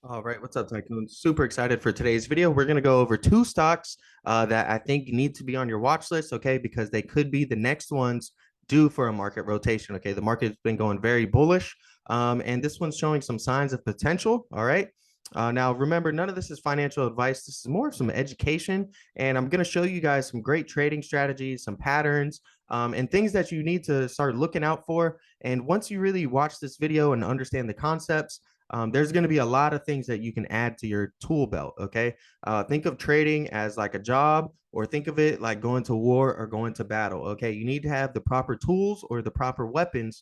All right, what's up, Tycoon? Super excited for today's video. We're going to go over two stocks that I think need to be on your watch list, okay, because they could be the next ones due for a market rotation, okay? The market's been going very bullish, and this one's showing some signs of potential, all right? Now, remember, none of this is financial advice. This is more of some education, and I'm going to show you guys some great trading strategies, some patterns, and things that you need to start looking out for. And once you really watch this video and understand the concepts, there's going to be a lot of things that you can add to your tool belt. Okay. Think of trading as like a job, or think of it like going to war or going to battle. Okay. You need to have the proper tools or the proper weapons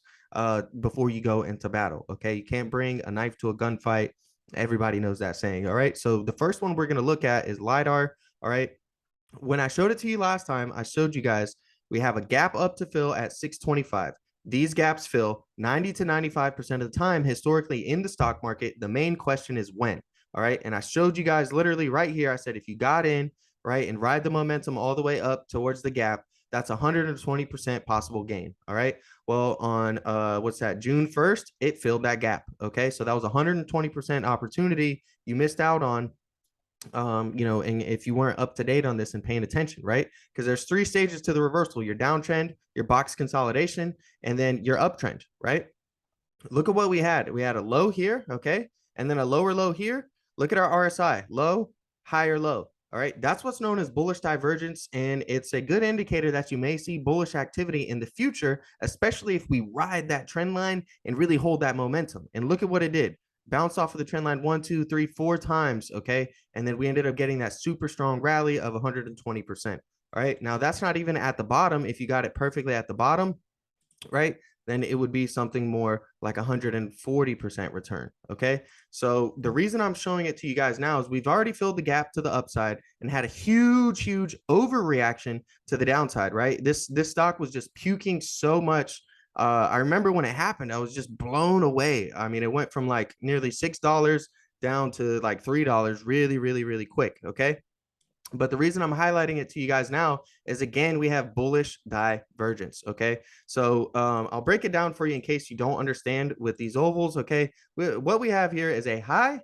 before you go into battle. Okay. You can't bring a knife to a gunfight. Everybody knows that saying. All right. So the first one we're going to look at is LiDAR. All right. When I showed it to you last time, I showed you guys we have a gap up to fill at 625. These gaps fill 90 to 95% of the time historically in the stock market. The main question is when. All right. And I showed you guys literally right here. I said if you got in, right, and ride the momentum all the way up towards the gap, that's 120% possible gain. All right. Well, on what's that, June 1st, it filled that gap. Okay. So that was 120% opportunity you missed out on, and if you weren't up to date on this and paying attention, right? Because there's three stages to the reversal: your downtrend, your box consolidation, and then your uptrend, right? Look at what we had. We had a low here, okay, and then a lower low here. Look at our RSI: low, higher, low. All right, that's what's known as bullish divergence, and it's a good indicator that you may see bullish activity in the future, especially if we ride that trend line and really hold that momentum. And look at what it did: bounce off of the trend line 1, 2, 3, 4 times, okay, and then we ended up getting that super strong rally of 120%. All right, now that's not even at the bottom. If you got it perfectly at the bottom, right, then it would be something more like 140% return. Okay. So the reason I'm showing it to you guys now is we've already filled the gap to the upside and had a huge overreaction to the downside, right? This stock was just puking so much. I remember when it happened, I was just blown away. I mean, it went from like nearly $6 down to like $3 really quick. Okay. But the reason I'm highlighting it to you guys now is, again, we have bullish divergence. Okay. So I'll break it down for you in case you don't understand with these ovals. Okay. What we have here is a high.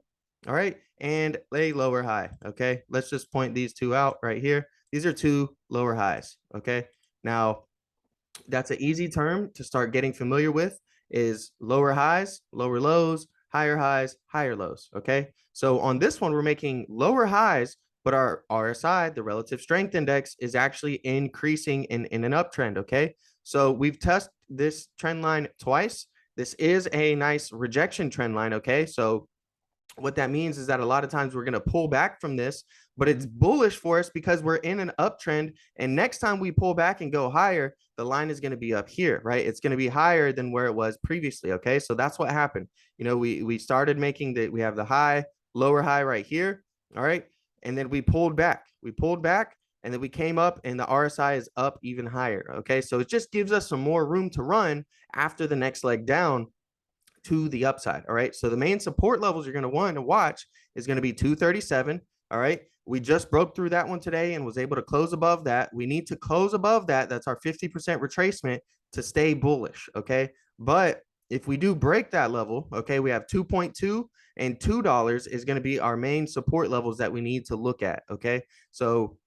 All right. And a lower high. Okay. Let's just point these two out right here. These are two lower highs. Okay. Now, that's an easy term to start getting familiar with: is lower highs, lower lows, highs, higher lows. Okay. So on this one, we're making lower highs, but our RSI, the relative strength index, is actually increasing in an uptrend. Okay. So we've tested this trend line twice. This is a nice rejection trend line. Okay. So what that means is that a lot of times we're going to pull back from this, but it's bullish for us because we're in an uptrend. And next time we pull back and go higher, the line is going to be up here, right? It's going to be higher than where it was previously. Okay. So that's what happened. We started making we have the high, lower high right here. All right. And then we pulled back. And then we came up and the RSI is up even higher. Okay. So it just gives us some more room to run after the next leg down to the upside. All right. So the main support levels you're going to want to watch is going to be 237. All right. We just broke through that one today and was able to close above that. We need to close above that. That's our 50% retracement to stay bullish. Okay. But if we do break that level, okay, we have 2.2 and $2 is going to be our main support levels that we need to look at. Okay. So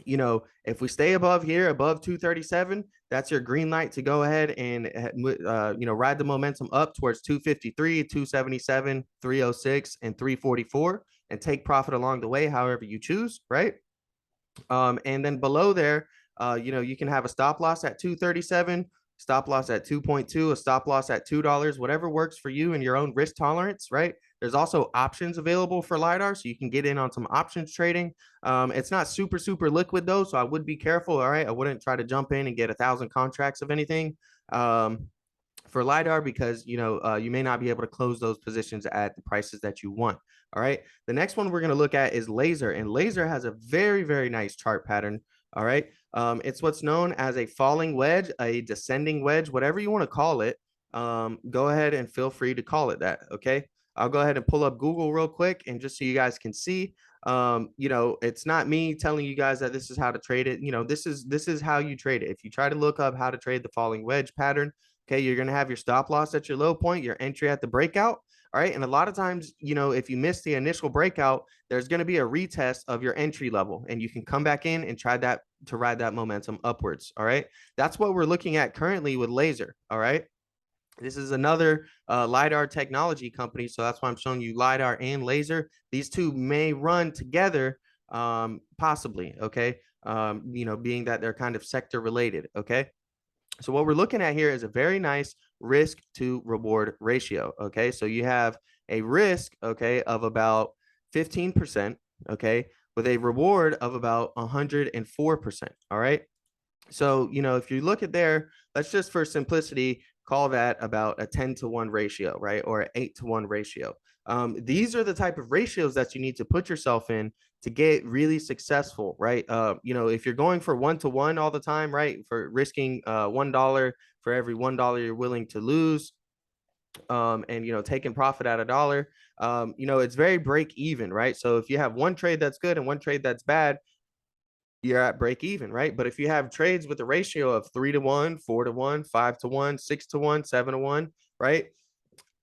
if we stay above here, above 237, that's your green light to go ahead and, ride the momentum up towards 253, 277, 306, and 344, and take profit along the way, however you choose, right? And then below there, you can have a stop loss at 237, stop loss at 2.2, a stop loss at $2, whatever works for you and your own risk tolerance, right? There's also options available for LiDAR, so you can get in on some options trading. It's not super liquid though, so I would be careful. All right, I wouldn't try to jump in and get 1,000 contracts of anything for LiDAR, because you may not be able to close those positions at the prices that you want. All right, the next one we're going to look at is laser, and laser has a very nice chart pattern. All right, it's what's known as a falling wedge, a descending wedge, whatever you want to call it. Go ahead and feel free to call it that. Okay, I'll go ahead and pull up Google real quick, and just so you guys can see, it's not me telling you guys that this is how to trade it. This is how you trade it. If you try to look up how to trade the falling wedge pattern, okay, you're going to have your stop loss at your low point, your entry at the breakout. All right. And a lot of times, if you miss the initial breakout, there's going to be a retest of your entry level and you can come back in and try that to ride that momentum upwards. All right. That's what we're looking at currently with laser. All right. This is another LiDAR technology company. So that's why I'm showing you LiDAR and laser. These two may run together, possibly. Okay. Being that they're kind of sector related. Okay. So what we're looking at here is a very nice risk to reward ratio. Okay. So you have a risk, okay, of about 15%, okay, with a reward of about 104%. All right. So, if you look at there, let's just for simplicity call that about a 10-to-1 ratio, right? Or an 8-to-1 ratio. These are the type of ratios that you need to put yourself in to get really successful, right? If you're going for 1-to-1 all the time, right? For risking $1 for every $1 you're willing to lose, and taking profit at $1, it's very break even, right? So if you have one trade that's good and one trade that's bad, you're at break even, right? But if you have trades with a ratio of 3-to-1, 4-to-1, 5-to-1, 6-to-1, 7-to-1, right?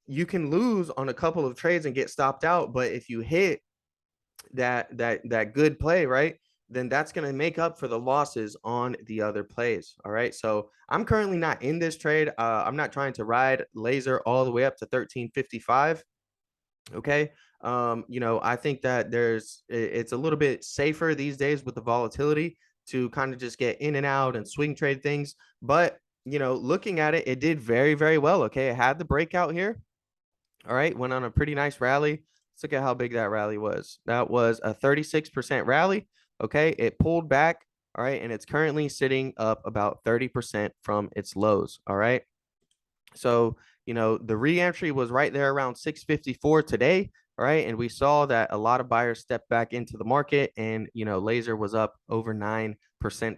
You can lose on a couple of trades and get stopped out. But if you hit that good play, right, then that's going to make up for the losses on the other plays. All right. So I'm currently not in this trade. I'm not trying to ride laser all the way up to 1355. Okay. I think that it's a little bit safer these days with the volatility to kind of just get in and out and swing trade things. But, looking at it, it did very, very well. Okay. It had the breakout here. All right. Went on a pretty nice rally. Let's look at how big that rally was. That was a 36% rally. Okay. It pulled back. All right. And it's currently sitting up about 30% from its lows. All right. So, the re-entry was right there around 654 today. All right. And we saw that a lot of buyers stepped back into the market and, laser was up over 9%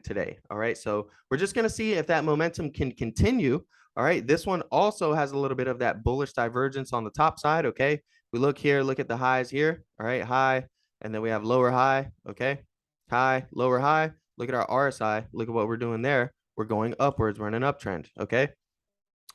today. All right. So we're just going to see if that momentum can continue. All right. This one also has a little bit of that bullish divergence on the top side. Okay. We look here, look at the highs here. All right. High. And then we have lower high. Okay. High, lower high. Look at our RSI. Look at what we're doing there. We're going upwards. We're in an uptrend. Okay.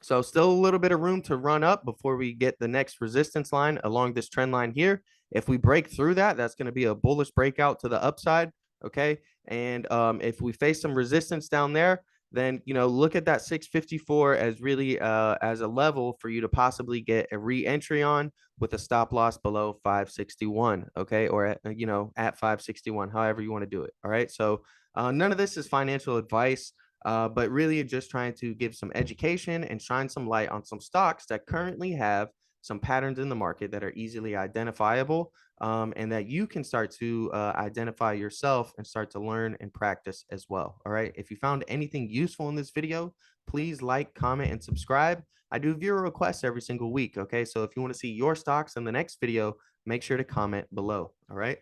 So still a little bit of room to run up before we get the next resistance line along this trend line here. If we break through that, that's going to be a bullish breakout to the upside. Okay. And if we face some resistance down there, then, look at that 654 as really as a level for you to possibly get a re-entry on with a stop loss below 561. Okay. Or, at 561, however you want to do it. All right. So none of this is financial advice. But really just trying to give some education and shine some light on some stocks that currently have some patterns in the market that are easily identifiable, and that you can start to identify yourself and start to learn and practice as well. All right. If you found anything useful in this video, please like, comment, and subscribe. I do viewer requests every single week. Okay. So if you want to see your stocks in the next video, make sure to comment below. All right.